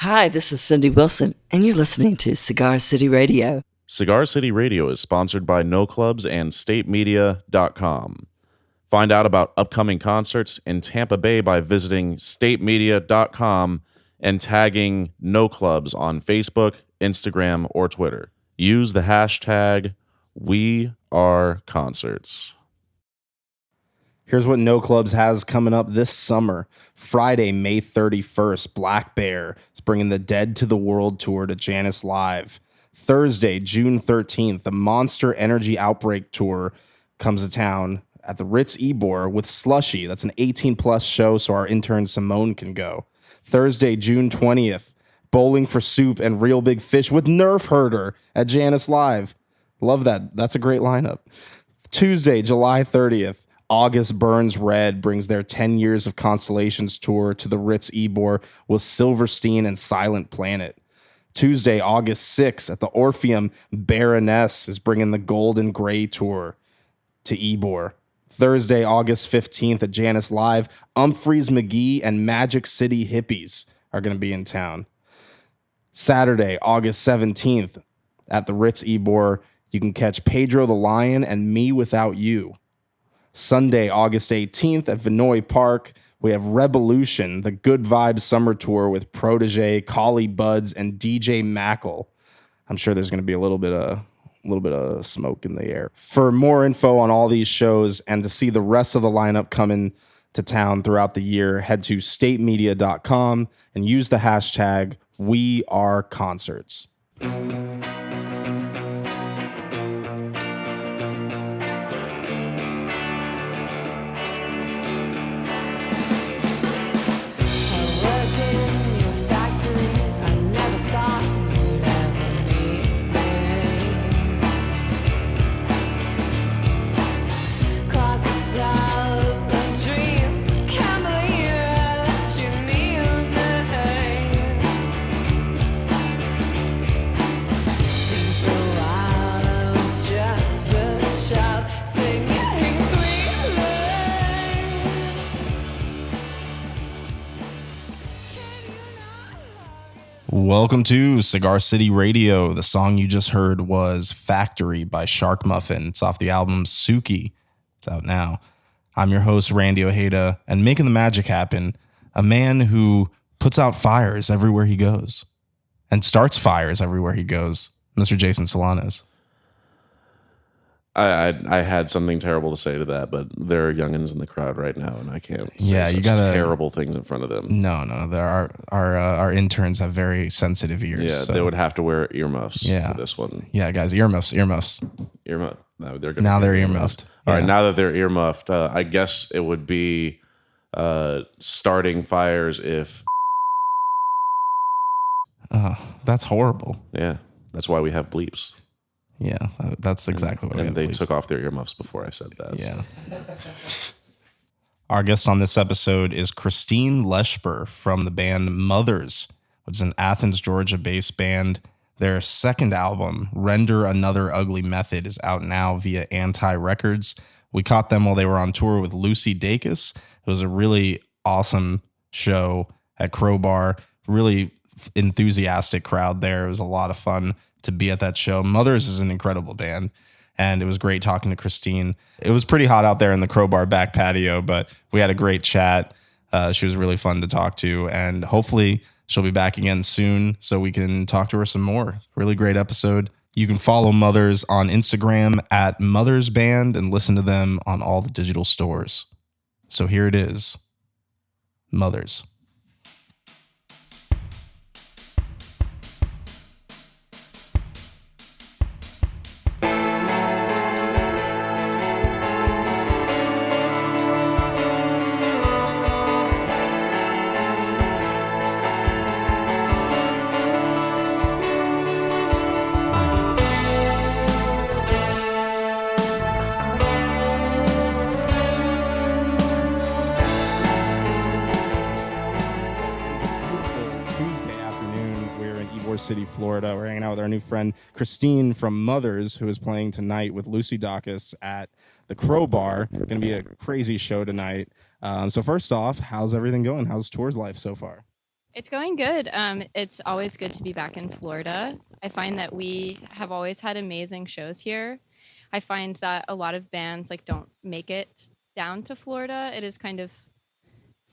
Hi, this is Cindy Wilson, and you're listening to Cigar City Radio. Cigar City Radio is sponsored by No Clubs and StateMedia.com. Find out about upcoming concerts in Tampa Bay by visiting StateMedia.com and tagging No Clubs on Facebook, Instagram, or Twitter. Use the hashtag #WeAreConcerts. Here's what No Clubs has coming up this summer. Friday, May 31st, Black Bear is bringing the Dead to the World tour to Janus Live. Thursday, June 13th, the Monster Energy Outbreak tour comes to town at the Ritz Ybor with Slushy. That's an 18-plus show, so our intern Simone can go. Thursday, June 20th, Bowling for Soup and Real Big Fish with Nerf Herder at Janus Live. Love that. That's a great lineup. Tuesday, July 30th, August Burns Red brings their 10 Years of Constellations tour to the Ritz Ybor with Silverstein and Silent Planet. Tuesday, August 6th at the Orpheum, Baroness is bringing the Gold and Gray tour to Ybor. Thursday, August 15th at Janus Live, Umphreys McGee and Magic City Hippies are going to be in town. Saturday, August 17th at the Ritz Ybor, you can catch Pedro the Lion and Me Without You. Sunday, August 18th at Vinoy Park, we have Revolution, the Good Vibes Summer Tour with Protege, Collie Buds, and DJ Mackle. I'm sure there's going to be a little bit of smoke in the air. For more info on all these shows and to see the rest of the lineup coming to town throughout the year, head to statemedia.com and use the hashtag #WeAreConcerts. Welcome to Cigar City Radio. The song you just heard was Factory by Shark Muffin. It's off the album Suki. It's out now. I'm your host, Randy Ojeda, and making the magic happen, a man who puts out fires everywhere he goes and starts fires everywhere he goes, Mr. Jason Solanas. I had something terrible to say to that, but there are youngins in the crowd right now, and I can't say you such gotta, terrible things in front of them. No, there are our interns have very sensitive ears. Yeah, so. They would have to wear earmuffs for this one. Yeah, guys, earmuffs. Earmuff. No, they're earmuffed. All right, now that they're earmuffed, I guess it would be starting fires if... That's horrible. Yeah, that's why we have bleeps. Yeah, that's exactly what. And they took off their earmuffs before I said that. Yeah. Our guest on this episode is Christine Leshper from the band Mothers, which is an Athens, Georgia-based band. Their second album, Render Another Ugly Method, is out now via Anti Records. We caught them while they were on tour with Lucy Dacus. It was a really awesome show at Crowbar. Really enthusiastic crowd there. It was a lot of fun to be at that show. Mothers is an incredible band, and it was great talking to Christine. It was pretty hot out there in the Crowbar back patio, but we had a great chat. She was really fun to talk to, and hopefully she'll be back again soon so we can talk to her some more. Really great episode. You can follow Mothers on Instagram at Mothers Band and listen to them on all the digital stores. So here it is, Mothers. City, Florida. We're hanging out with our new friend Christine from Mothers, who is playing tonight with Lucy Dacus at the Crowbar. Going to be a crazy show tonight. So first off, how's everything going? How's tour's life so far? It's going good. It's always good to be back in Florida. I find that we have always had amazing shows here. I find that a lot of bands like don't make it down to Florida. It is kind of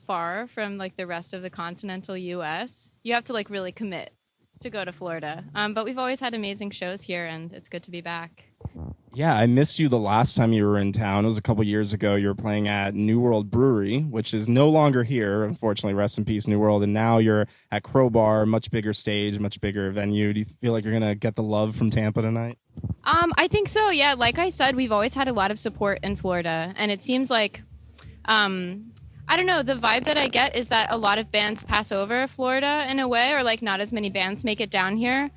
far from like the rest of the continental US. You have to like really commit to go to Florida. But we've always had amazing shows here, and it's good to be back. Yeah, I missed you the last time you were in town. It was a couple years ago. You were playing at New World Brewery, which is no longer here, unfortunately. Rest in peace, New World. And now you're at Crowbar, much bigger stage, much bigger venue. Do you feel like you're going to get the love from Tampa tonight? I think so. Yeah, like I said, we've always had a lot of support in Florida, and it seems like, I don't know, the vibe that I get is that a lot of bands pass over Florida in a way, or like not as many bands make it down here.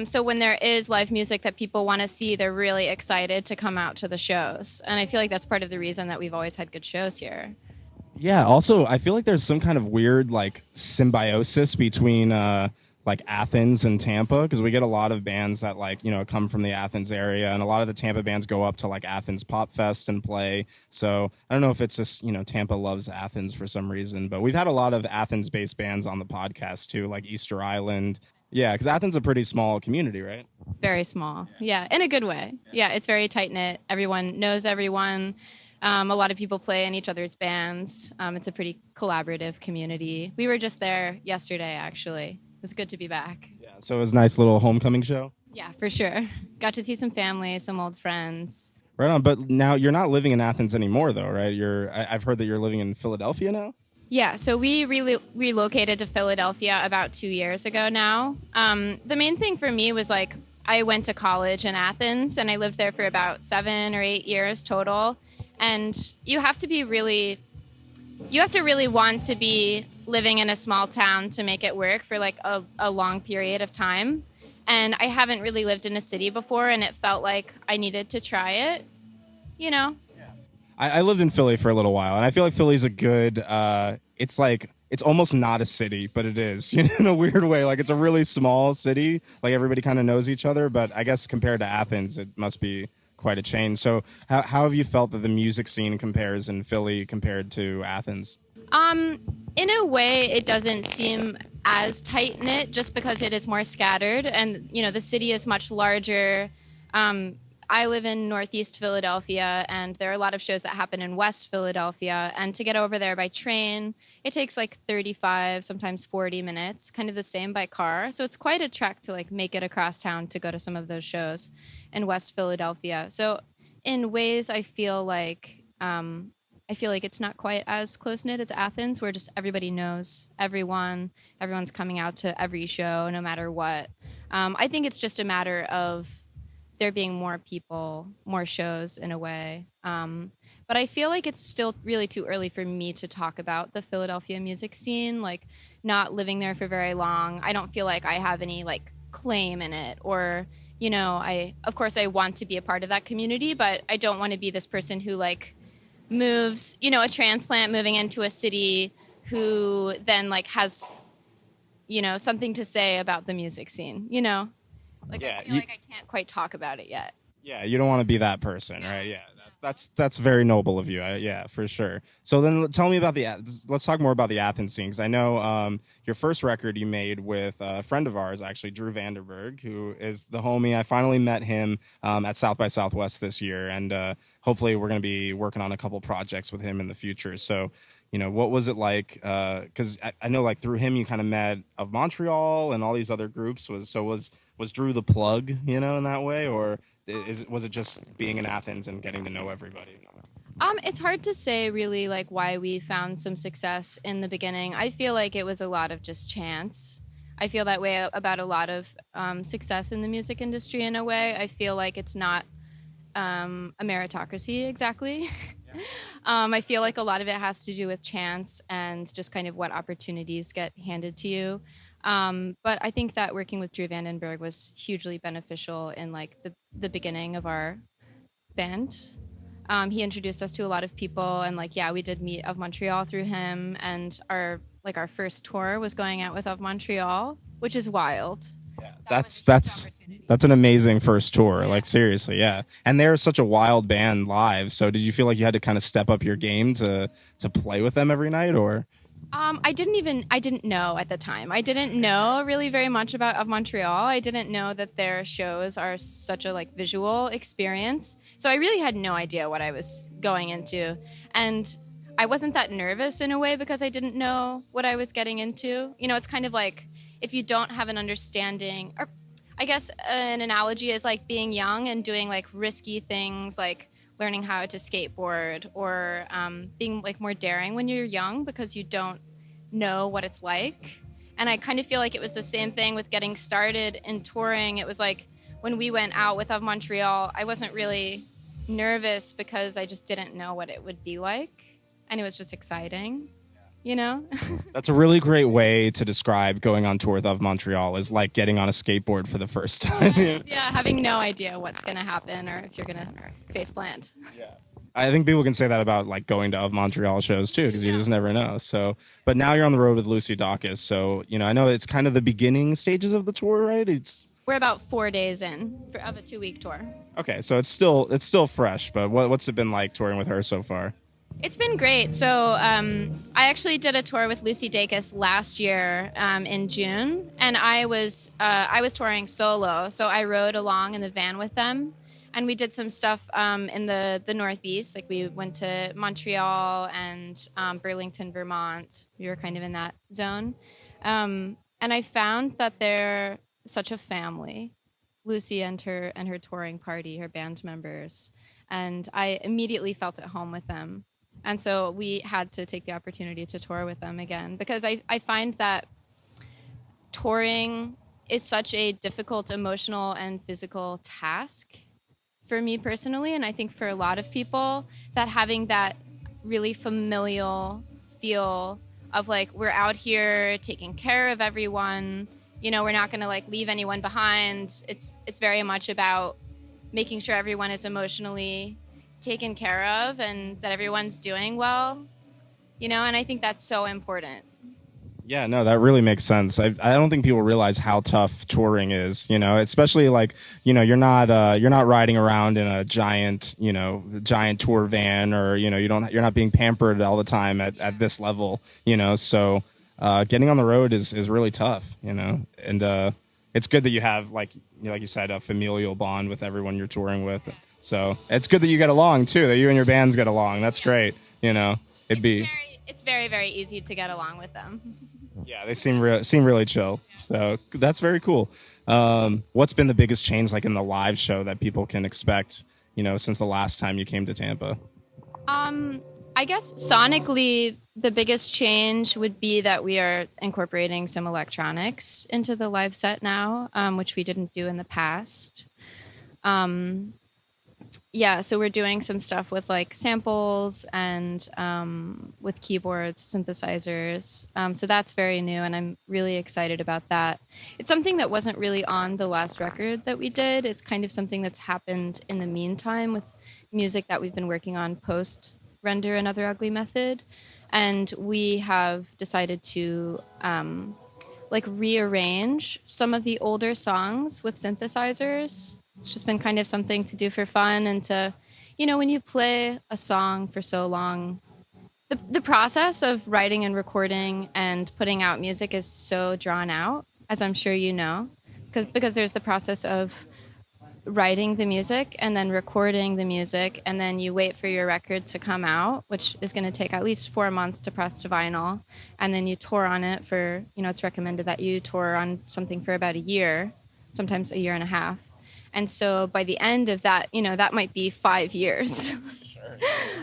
So when there is live music that people want to see, they're really excited to come out to the shows. And I feel like that's part of the reason that we've always had good shows here. Yeah, also, I feel like there's some kind of weird, like, symbiosis between, like, Athens and Tampa, because we get a lot of bands that, like, you know, come from the Athens area, and a lot of the Tampa bands go up to, like, Athens Pop Fest and play. So I don't know if it's just, you know, Tampa loves Athens for some reason, but we've had a lot of Athens-based bands on the podcast, too, like Easter Island. Yeah, because Athens is a pretty small community, right? Very small. Yeah, in a good way. Yeah, it's very tight-knit. Everyone knows everyone. A lot of people play in each other's bands. It's a pretty collaborative community. We were just there yesterday, actually. It was good to be back. Yeah, so it was a nice little homecoming show. Yeah, for sure. Got to see some family, some old friends. Right on, but now you're not living in Athens anymore, though, right? I've heard that you're living in Philadelphia now? Yeah, so we relocated to Philadelphia about 2 years ago now. The main thing for me was like I went to college in Athens, and I lived there for about 7 or 8 years total. And you have to really want to be living in a small town to make it work for like a long period of time. And I haven't really lived in a city before, and it felt like I needed to try it, you know? I lived in Philly for a little while, and I feel like Philly's a good, it's almost not a city, but it is, you know, in a weird way. Like, it's a really small city. Like, everybody kind of knows each other, but I guess compared to Athens, it must be quite a change. So how have you felt that the music scene compares in Philly compared to Athens? In a way, it doesn't seem as tight-knit just because it is more scattered, and, you know, the city is much larger. I live in Northeast Philadelphia, and there are a lot of shows that happen in West Philadelphia. And to get over there by train, it takes like 35, sometimes 40 minutes, kind of the same by car. So it's quite a trek to like make it across town to go to some of those shows in West Philadelphia. So in ways, I feel like it's not quite as close-knit as Athens, where just everybody knows everyone. Everyone's coming out to every show, no matter what. I think it's just a matter of there being more people, more shows in a way. But I feel like it's still really too early for me to talk about the Philadelphia music scene, like not living there for very long. I don't feel like I have any like claim in it, or, you know, of course I want to be a part of that community, but I don't want to be this person who like moves, you know, a transplant moving into a city who then like has, you know, something to say about the music scene, you know? Like, yeah, I feel like I can't quite talk about it yet. Yeah, you don't want to be that person, right? Yeah, that's very noble of you. Yeah, for sure. So then tell me about let's talk more about the Athens scene, because I know your first record you made with a friend of ours, actually, Drew Vanderberg, who is the homie. I finally met him at South by Southwest this year, and hopefully we're going to be working on a couple projects with him in the future. So, you know, what was it like? Because I know, like, through him you kind of met Of Montreal and all these other groups. Was Drew the plug, you know, in that way, or was it just being in Athens and getting to know everybody? It's hard to say really like why we found some success in the beginning. I feel like it was a lot of just chance. I feel that way about a lot of success in the music industry in a way. I feel like it's not a meritocracy exactly. Yeah. I feel like a lot of it has to do with chance and just kind of what opportunities get handed to you. But I think that working with Drew Vandenberg was hugely beneficial in like the beginning of our band. He introduced us to a lot of people, and like, yeah, we did meet Of Montreal through him, and our first tour was going out with Of Montreal, which is wild. Yeah, that's an amazing first tour. Yeah. Like, seriously, yeah. And they're such a wild band live. So did you feel like you had to kind of step up your game to play with them every night, or? I didn't know at the time. I didn't know really very much about Of Montreal. I didn't know that their shows are such a like visual experience. So I really had no idea what I was going into. And I wasn't that nervous in a way because I didn't know what I was getting into. You know, it's kind of like if you don't have an understanding, or I guess an analogy is like being young and doing like risky things like learning how to skateboard or being like more daring when you're young because you don't know what it's like. And I kind of feel like it was the same thing with getting started in touring. It was like when we went out with Of Montreal, I wasn't really nervous because I just didn't know what it would be like. And it was just exciting, you know? That's a really great way to describe going on tour with Of Montreal is like getting on a skateboard for the first time. Yeah, having no idea what's going to happen or if you're going to face plant. I think people can say that about like going to Of Montreal shows too, because you just never know. So, but now you're on the road with Lucy Dacus. So, you know, I know it's kind of the beginning stages of the tour, right? We're about 4 days in of a 2-week tour. Okay, so it's still fresh. But what's it been like touring with her so far? It's been great. So I actually did a tour with Lucy Dacus last year in June, and I was touring solo. So I rode along in the van with them, and we did some stuff in the Northeast. Like we went to Montreal and Burlington, Vermont. We were kind of in that zone, and I found that they're such a family. Lucy and her touring party, her band members, and I immediately felt at home with them. And so we had to take the opportunity to tour with them again because I find that touring is such a difficult emotional and physical task for me personally. And I think for a lot of people that having that really familial feel of like, we're out here taking care of everyone, you know, we're not going to like leave anyone behind. It's very much about making sure everyone is emotionally taken care of and that everyone's doing well, you know, and I think that's so important. Yeah, no, that really makes sense. I don't think people realize how tough touring is, you know, especially like, you know, you're not riding around in a giant tour van or, you know, you're not being pampered all the time at this level, you know, so getting on the road is really tough, you know, and it's good that you have like you said, a familial bond with everyone you're touring with. So it's good that you get along too, that you and your bands get along. That's great. You know, it's very, very easy to get along with them. Yeah, they seem really chill. So that's very cool. What's been the biggest change like in the live show that people can expect, you know, since the last time you came to Tampa? I guess sonically, the biggest change would be that we are incorporating some electronics into the live set now, which we didn't do in the past. Yeah, so we're doing some stuff with like samples and with keyboards, synthesizers. So that's very new, and I'm really excited about that. It's something that wasn't really on the last record that we did. It's kind of something that's happened in the meantime with music that we've been working on post Render Another Ugly Method. And we have decided to like rearrange some of the older songs with synthesizers. It's just been kind of something to do for fun and to, you know, when you play a song for so long, the process of writing and recording and putting out music is so drawn out, as I'm sure you know, because there's the process of writing the music and then recording the music, and then you wait for your record to come out, which is going to take at least 4 months to press to vinyl, and then you tour on it for, you know, it's recommended that you tour on something for about a year, sometimes a year and a half. And so by the end of that, you know, that might be 5 years. Sure.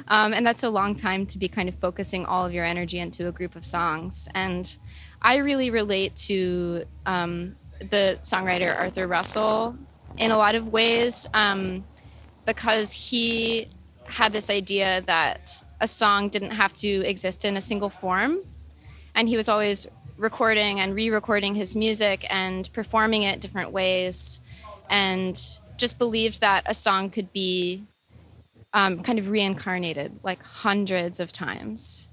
And that's a long time to be kind of focusing all of your energy into a group of songs. And I really relate to the songwriter Arthur Russell in a lot of ways, because he had this idea that a song didn't have to exist in a single form. And he was always recording and re-recording his music and performing it different ways, and just believed that a song could be kind of reincarnated like hundreds of times.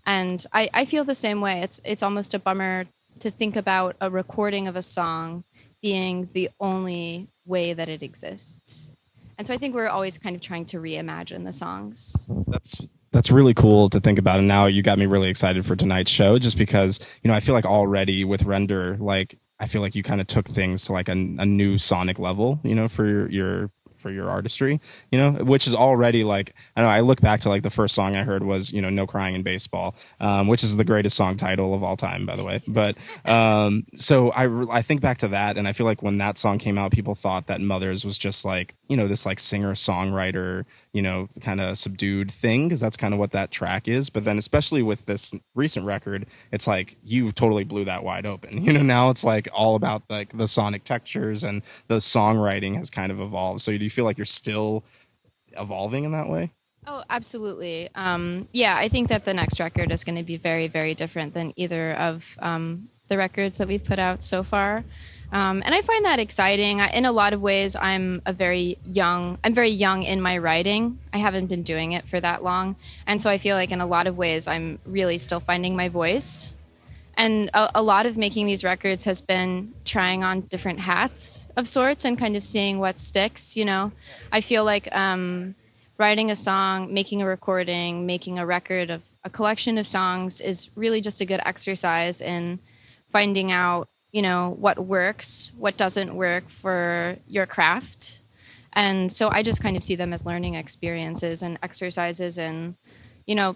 And I feel the same way. It's almost a bummer to think about a recording of a song being the only way that it exists. And so I think we're always kind of trying to reimagine the songs. That's really cool to think about. And now you got me really excited for tonight's show, just because, I feel like already with Render, like, I feel like you kind of took things to like a new sonic level, for your artistry, which is already like, I don't know, I look back to like the first song I heard was, No Crying in Baseball, which is the greatest song title of all time, by the way. But so I think back to that, and I feel like when that song came out, people thought that Mothers was just like, this like singer songwriter, kind of subdued thing, because that's kind of what that track is. But then especially with this recent record, it's like you totally blew that wide open. Now it's like all about like the sonic textures, and the songwriting has kind of evolved. So do you feel like you're still evolving in that way? Oh, absolutely. Yeah, I think that the next record is going to be very, very different than either of the records that we've put out so far. And I find that exciting. In a lot of ways, I'm very young in my writing. I haven't been doing it for that long. And so I feel like in a lot of ways, I'm really still finding my voice. And a lot of making these records has been trying on different hats of sorts and kind of seeing what sticks, I feel like writing a song, making a recording, making a record of a collection of songs is really just a good exercise in finding out, what works, what doesn't work for your craft. And so I just kind of see them as learning experiences and exercises, and,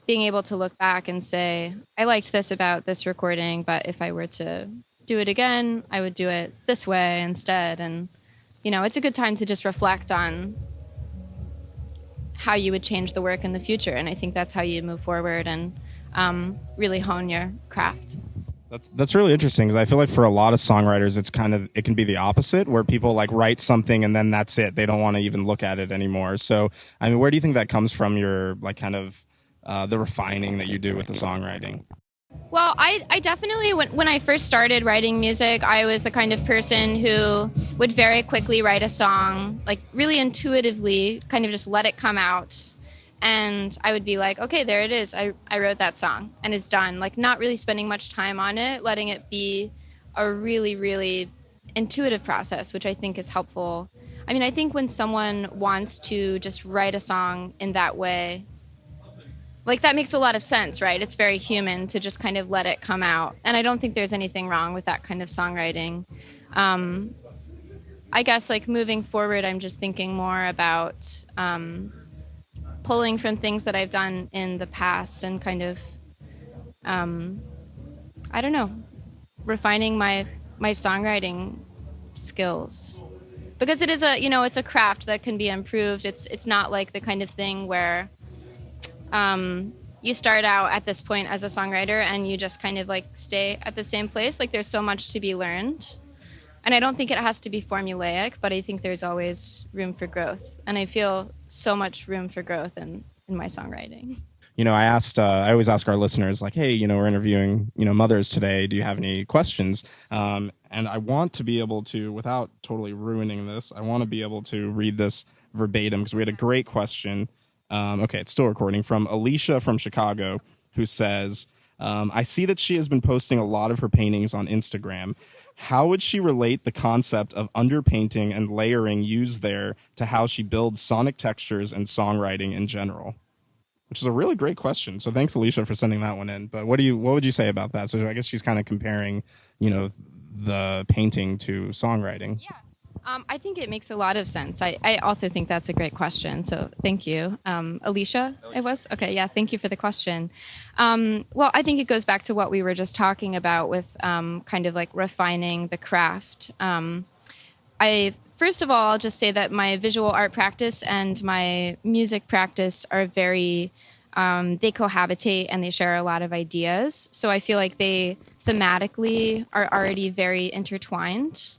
being able to look back and say, I liked this about this recording, but if I were to do it again, I would do it this way instead. And, it's a good time to just reflect on how you would change the work in the future. And I think that's how you move forward and really hone your craft. That's really interesting, because I feel like for a lot of songwriters, it can be the opposite, where people like write something and then that's it. They don't want to even look at it anymore. So, I mean, where do you think that comes from, your like kind of the refining that you do with the songwriting? Well, I definitely, when I first started writing music, I was the kind of person who would very quickly write a song, like really intuitively, kind of just let it come out. And I would be like, okay, there it is. I wrote that song and it's done. Like not really spending much time on it, letting it be a really, really intuitive process, which I think is helpful. I mean, I think when someone wants to just write a song in that way, like that makes a lot of sense, right? It's very human to just kind of let it come out. And I don't think there's anything wrong with that kind of songwriting. I guess like moving forward, I'm just thinking more about pulling from things that I've done in the past and kind of, I don't know, refining my songwriting skills. Because it is it's a craft that can be improved. It's not like the kind of thing where you start out at this point as a songwriter and you just kind of like stay at the same place. Like there's so much to be learned. And I don't think it has to be formulaic, but I think there's always room for growth. And I feel so much room for growth in my songwriting. I always ask our listeners, like, hey, we're interviewing, mothers today. Do you have any questions? And I want to be able to, without totally ruining this, I want to be able to read this verbatim, because we had a great question. Okay, it's still recording, from Alicia from Chicago, who says, I see that she has been posting a lot of her paintings on Instagram. How would she relate the concept of underpainting and layering used there to how she builds sonic textures and songwriting in general? Which is a really great question. So thanks, Alicia, for sending that one in. But what would you say about that? So I guess she's kind of comparing, the painting to songwriting. Yeah. I think it makes a lot of sense. I also think that's a great question. So thank you. Alicia, it was? Okay, yeah, thank you for the question. Well, I think it goes back to what we were just talking about with kind of like refining the craft. First of all, I'll just say that my visual art practice and my music practice are very, they cohabitate and they share a lot of ideas. So I feel like they thematically are already very intertwined.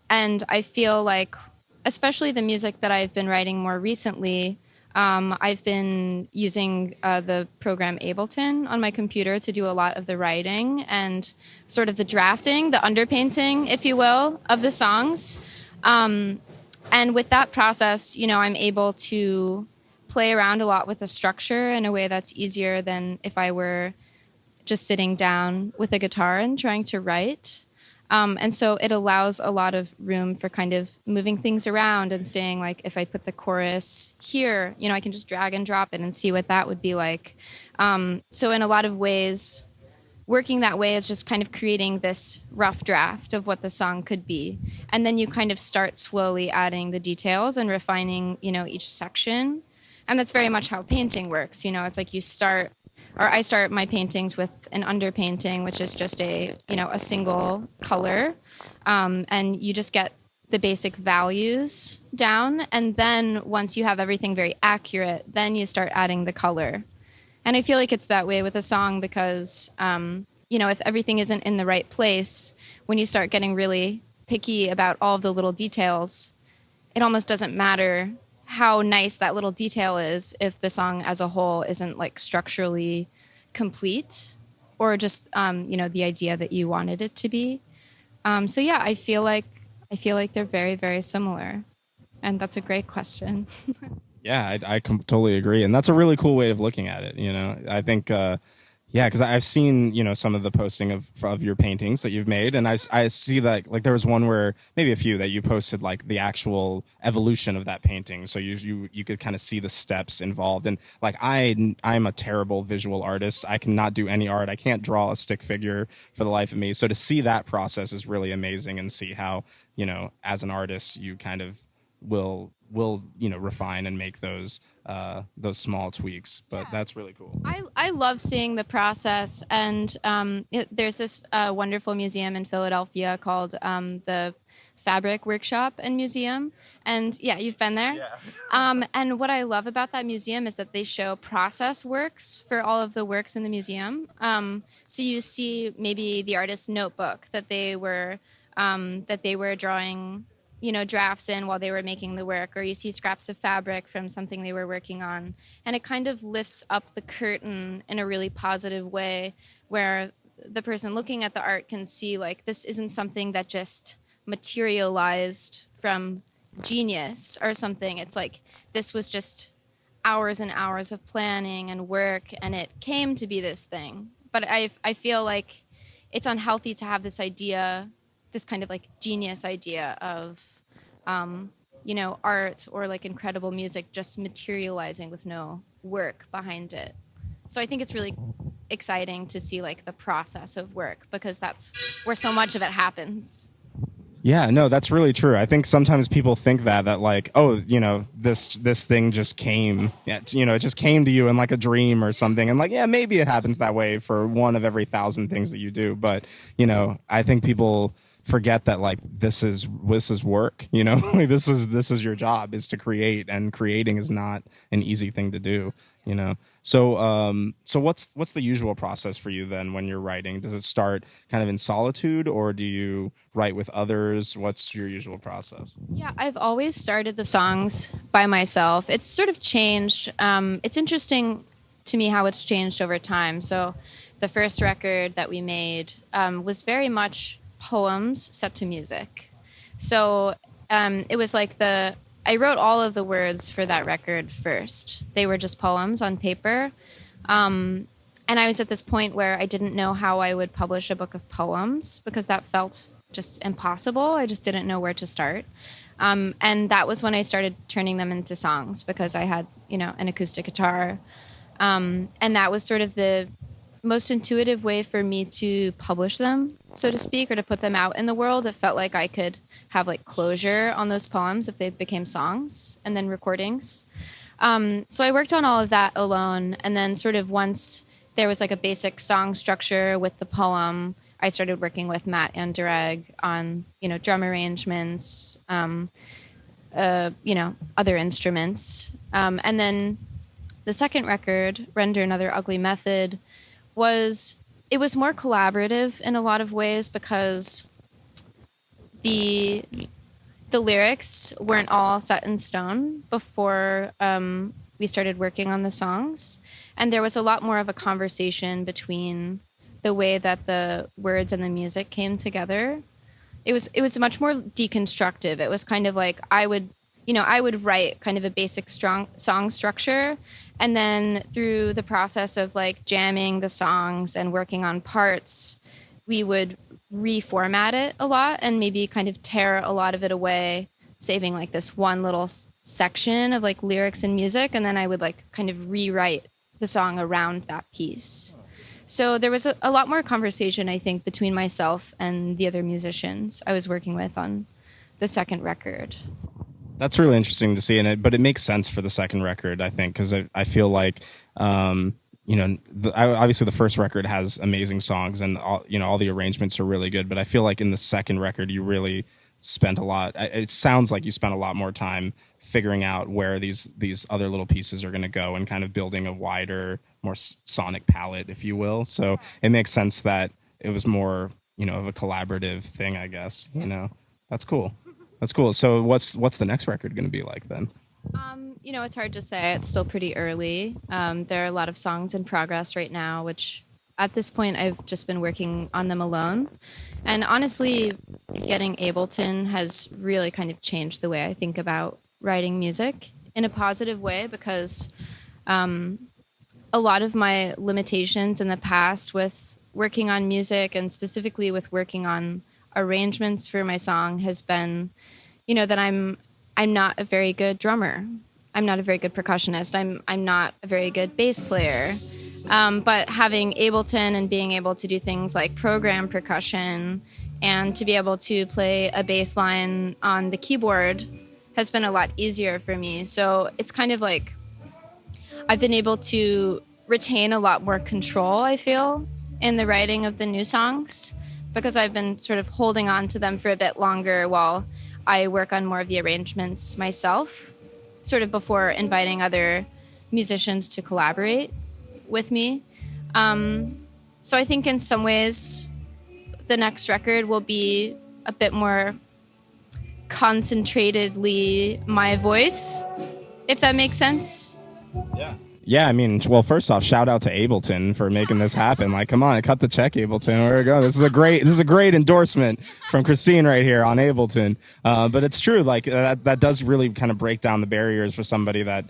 And I feel like, especially the music that I've been writing more recently, I've been using the program Ableton on my computer to do a lot of the writing and sort of the drafting, the underpainting, if you will, of the songs. And with that process, I'm able to play around a lot with the structure in a way that's easier than if I were just sitting down with a guitar and trying to write. And so it allows a lot of room for kind of moving things around and saying, like, if I put the chorus here, I can just drag and drop it and see what that would be like. So in a lot of ways, working that way is just kind of creating this rough draft of what the song could be. And then you kind of start slowly adding the details and refining, each section. And that's very much how painting works. It's like I start my paintings with an underpainting, which is just a single color. And you just get the basic values down. And then once you have everything very accurate, then you start adding the color. And I feel like it's that way with a song because, if everything isn't in the right place, when you start getting really picky about all of the little details, it almost doesn't matter how nice that little detail is if the song as a whole isn't like structurally complete or just, the idea that you wanted it to be. So yeah, I feel like they're very, very similar. And that's a great question. Yeah, I totally agree, and that's a really cool way of looking at it. I think, because I've seen some of the posting of your paintings that you've made, and I see that like there was one where maybe a few that you posted like the actual evolution of that painting, so you could kind of see the steps involved. And like I'm a terrible visual artist. I cannot do any art. I can't draw a stick figure for the life of me. So to see that process is really amazing, and see how as an artist you kind of will refine and make those small tweaks, but that's really cool. I love seeing the process, and there's this wonderful museum in Philadelphia called the Fabric Workshop and Museum, and you've been there. And what I love about that museum is that they show process works for all of the works in the museum. So you see maybe the artist's notebook that they were drawing drafts in while they were making the work, or you see scraps of fabric from something they were working on. And it kind of lifts up the curtain in a really positive way where the person looking at the art can see like this isn't something that just materialized from genius or something. It's like this was just hours and hours of planning and work, and it came to be this thing. But I feel like it's unhealthy to have this idea, this kind of like genius idea of art or like incredible music just materializing with no work behind it. So I think it's really exciting to see like the process of work, because that's where so much of it happens. Yeah, no, that's really true. I think sometimes people think that like, oh, this thing just came, it just came to you in like a dream or something. And like, yeah, maybe it happens that way for one of every 1,000 things that you do. But, I think people forget that like this is work, like this is your job, is to create, and creating is not an easy thing to do, So what's the usual process for you then when you're writing? Does it start kind of in solitude, or do you write with others? What's your usual process? Yeah, I've always started the songs by myself. It's sort of changed. It's interesting to me how it's changed over time. So the first record that we made was very much poems set to music. So it was like I wrote all of the words for that record first. They were just poems on paper. And I was at this point where I didn't know how I would publish a book of poems, because that felt just impossible. I just didn't know where to start. And that was when I started turning them into songs, because I had, an acoustic guitar. And that was sort of the most intuitive way for me to publish them, so to speak, or to put them out in the world. It felt like I could have like closure on those poems if they became songs and then recordings. So I worked on all of that alone. And then sort of once there was like a basic song structure with the poem, I started working with Matt Anderegg on, drum arrangements, other instruments. And then the second record, Render Another Ugly Method, was more collaborative in a lot of ways, because the lyrics weren't all set in stone before we started working on the songs, and there was a lot more of a conversation between the way that the words and the music came together. It was much more deconstructive. It was kind of like I would write kind of a basic strong song structure, and then through the process of like jamming the songs and working on parts, we would reformat it a lot and maybe kind of tear a lot of it away, saving like this one little section of like lyrics and music, and then I would like kind of rewrite the song around that piece. So there was a lot more conversation, I think, between myself and the other musicians I was working with on the second record. That's really interesting to see, but it makes sense for the second record, I think, because I feel like, obviously the first record has amazing songs and all the arrangements are really good, but I feel like in the second record you really spent a lot. It sounds like you spent a lot more time figuring out where these other little pieces are going to go and kind of building a wider, more sonic palette, if you will. So it makes sense that it was more, of a collaborative thing, I guess. That's cool. That's cool. So what's the next record going to be like then? It's hard to say. It's still pretty early. There are a lot of songs in progress right now, which at this point I've just been working on them alone. And honestly, getting Ableton has really kind of changed the way I think about writing music in a positive way, because a lot of my limitations in the past with working on music and specifically with working on arrangements for my song has been, that I'm not a very good drummer. I'm not a very good percussionist. I'm not a very good bass player. But having Ableton and being able to do things like program percussion and to be able to play a bass line on the keyboard has been a lot easier for me. So it's kind of like I've been able to retain a lot more control, I feel, in the writing of the new songs, because I've been sort of holding on to them for a bit longer while I work on more of the arrangements myself, sort of before inviting other musicians to collaborate with me. So I think in some ways the next record will be a bit more concentratedly my voice, if that makes sense. Yeah, I mean, well, first off, shout out to Ableton for making this happen. Like, come on, cut the check, Ableton. Where we go? This is a great endorsement from Christine right here on Ableton. But it's true, like that does really kind of break down the barriers for somebody that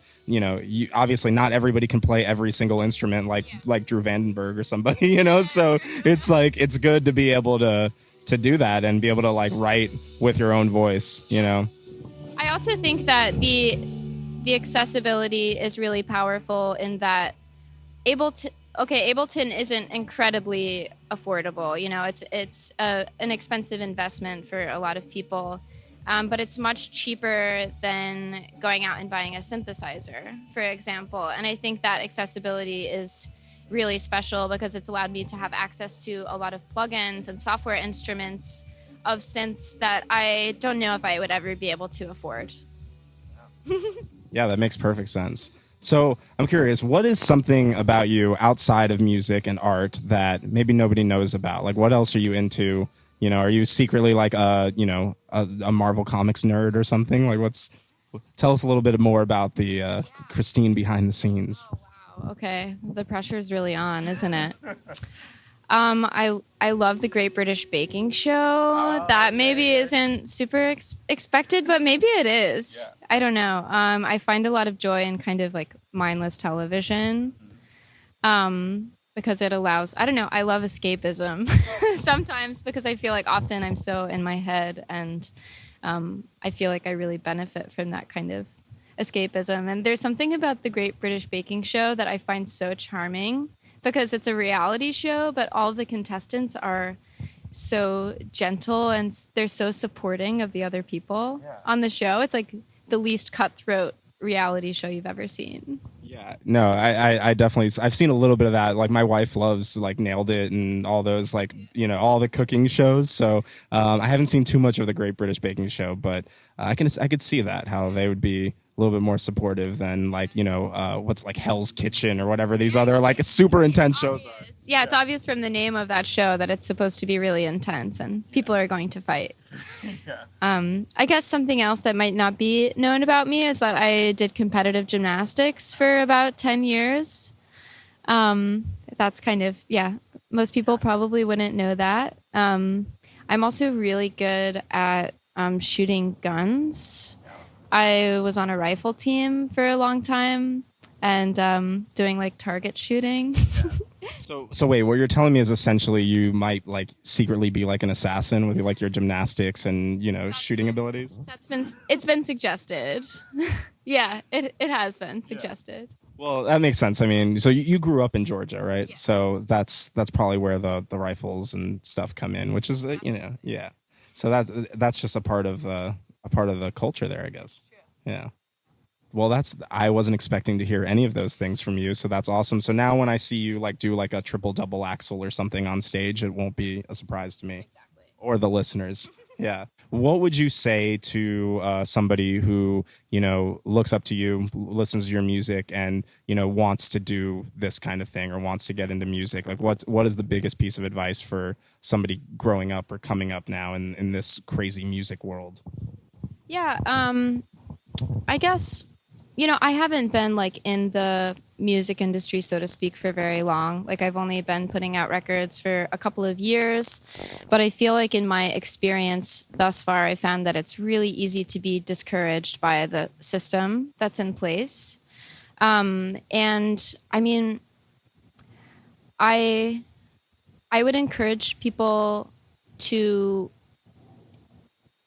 obviously not everybody can play every single instrument like Drew Vandenberg or somebody, So it's like it's good to be able to do that and be able to like write with your own voice, I also think that the accessibility is really powerful in that Ableton isn't incredibly affordable. It's an expensive investment for a lot of people, but it's much cheaper than going out and buying a synthesizer, for example. And I think that accessibility is really special because it's allowed me to have access to a lot of plugins and software instruments of synths that I don't know if I would ever be able to afford. Yeah, that makes perfect sense. So I'm curious, what is something about you outside of music and art that maybe nobody knows about? Like, what else are you into? Are you secretly like a Marvel Comics nerd or something? Like, tell us a little bit more about the Christine behind the scenes. Oh, wow. Okay. The pressure is really on, isn't it? I love the Great British Baking Show. That maybe isn't super expected, but maybe it is. Yeah. I don't know. I find a lot of joy in kind of like mindless television, because it allows, I don't know, I love escapism sometimes because I feel like often I'm so in my head, and I feel like I really benefit from that kind of escapism. And there's something about the Great British Baking Show that I find so charming, because it's a reality show, but all the contestants are so gentle and they're so supporting of the other people on the show. It's like the least cutthroat reality show you've ever seen. Yeah, no, I definitely, I've seen a little bit of that. Like my wife loves like Nailed It and all those like, all the cooking shows. So I haven't seen too much of the Great British Baking Show, but I could see that, how they would be a little bit more supportive than like, what's like Hell's Kitchen or whatever these other like super intense shows are. Yeah, it's obvious from the name of that show that it's supposed to be really intense and people are going to fight. I guess something else that might not be known about me is that I did competitive gymnastics for about 10 years. That's kind of, most people probably wouldn't know that. I'm also really good at shooting guns. I was on a rifle team for a long time and doing like target shooting. So wait, what you're telling me is essentially you might like secretly be like an assassin with like your gymnastics and shooting abilities. It's been suggested. Yeah, it has been suggested. Well, that makes sense. I mean, so you grew up in Georgia, right? Yeah. So that's probably where the rifles and stuff come in, which is yeah. So that's just a part of the culture there, I guess. True. Yeah. Well, I wasn't expecting to hear any of those things from you, so that's awesome. So now when I see you like do like a triple double axel or something on stage, it won't be a surprise to me. Exactly. Or the listeners. Yeah. What would you say to somebody who, looks up to you, listens to your music and, wants to do this kind of thing or wants to get into music? Like what is the biggest piece of advice for somebody growing up or coming up now in this crazy music world? Yeah. I guess, I haven't been like in the music industry, so to speak, for very long. Like I've only been putting out records for a couple of years, but I feel like in my experience thus far, I found that it's really easy to be discouraged by the system that's in place. And I mean, I would encourage people to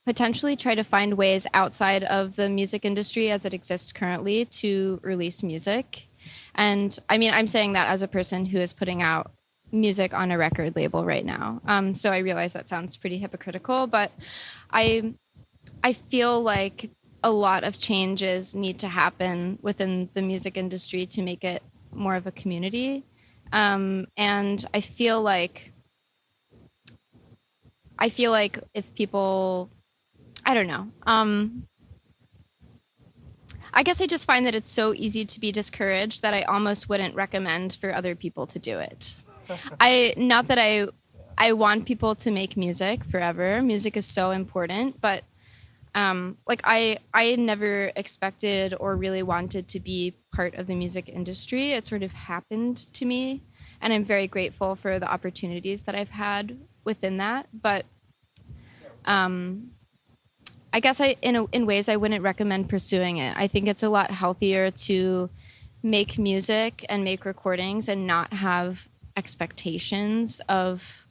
potentially try to find ways outside of the music industry as it exists currently to release music. And I mean, I'm saying that as a person who is putting out music on a record label right now. So I realize that sounds pretty hypocritical, but I feel like a lot of changes need to happen within the music industry to make it more of a community. And I feel like if people, I don't know. I guess I just find that it's so easy to be discouraged that I almost wouldn't recommend for other people to do it. Not that I want people to make music forever. Music is so important, but like I never expected or really wanted to be part of the music industry. It sort of happened to me, and I'm very grateful for the opportunities that I've had within that. But I guess in ways I wouldn't recommend pursuing it. I think it's a lot healthier to make music and make recordings and not have expectations of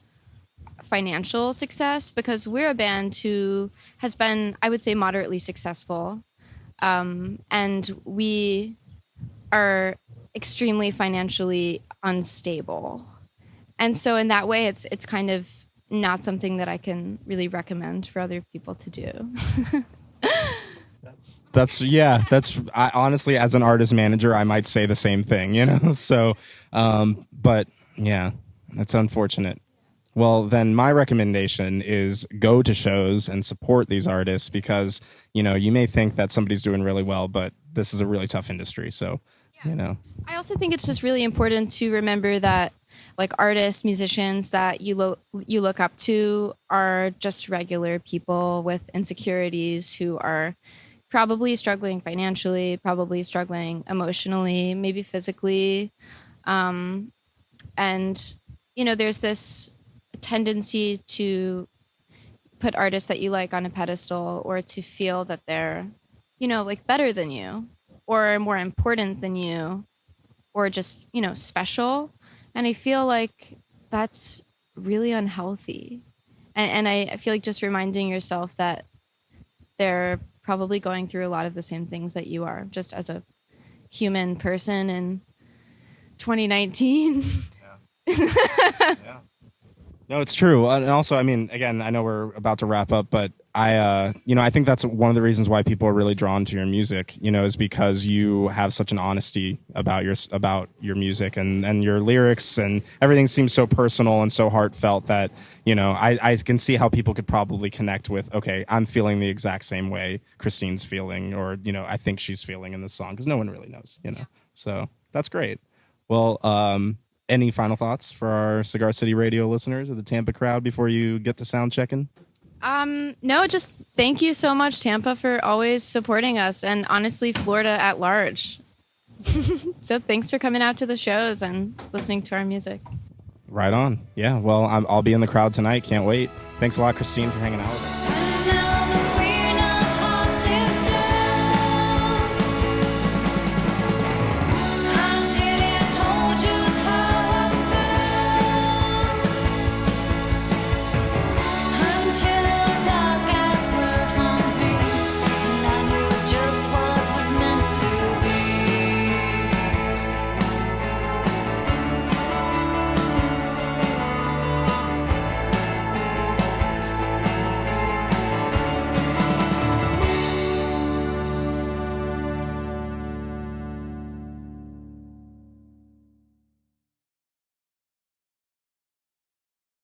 financial success, because we're a band who has been, I would say, moderately successful. And we are extremely financially unstable. And so in that way, it's kind of not something that I can really recommend for other people to do. I honestly, as an artist manager, I might say the same thing, so, but yeah, that's unfortunate. Well, then my recommendation is go to shows and support these artists, because, you may think that somebody's doing really well, but this is a really tough industry. So, I also think it's just really important to remember that like artists, musicians that you look up to are just regular people with insecurities who are probably struggling financially, probably struggling emotionally, maybe physically. And, there's this tendency to put artists that you like on a pedestal, or to feel that they're, like better than you or more important than you, or just, special. And I feel like that's really unhealthy. And I feel like just reminding yourself that they're probably going through a lot of the same things that you are, just as a human person in 2019. Yeah. No, it's true. And also, I mean, again, I know we're about to wrap up, but I think that's one of the reasons why people are really drawn to your music, is because you have such an honesty about your music and your lyrics, and everything seems so personal and so heartfelt that, I can see how people could probably connect with, okay, I'm feeling the exact same way Christine's feeling, or, I think she's feeling in this song, because no one really knows, So that's great. Well, any final thoughts for our Cigar City Radio listeners or the Tampa crowd before you get to sound checking? No, just thank you so much, Tampa, for always supporting us, and honestly, Florida at large. So thanks for coming out to the shows and listening to our music. Right on. Yeah, well, I'll be in the crowd tonight. Can't wait. Thanks a lot, Christine, for hanging out with us.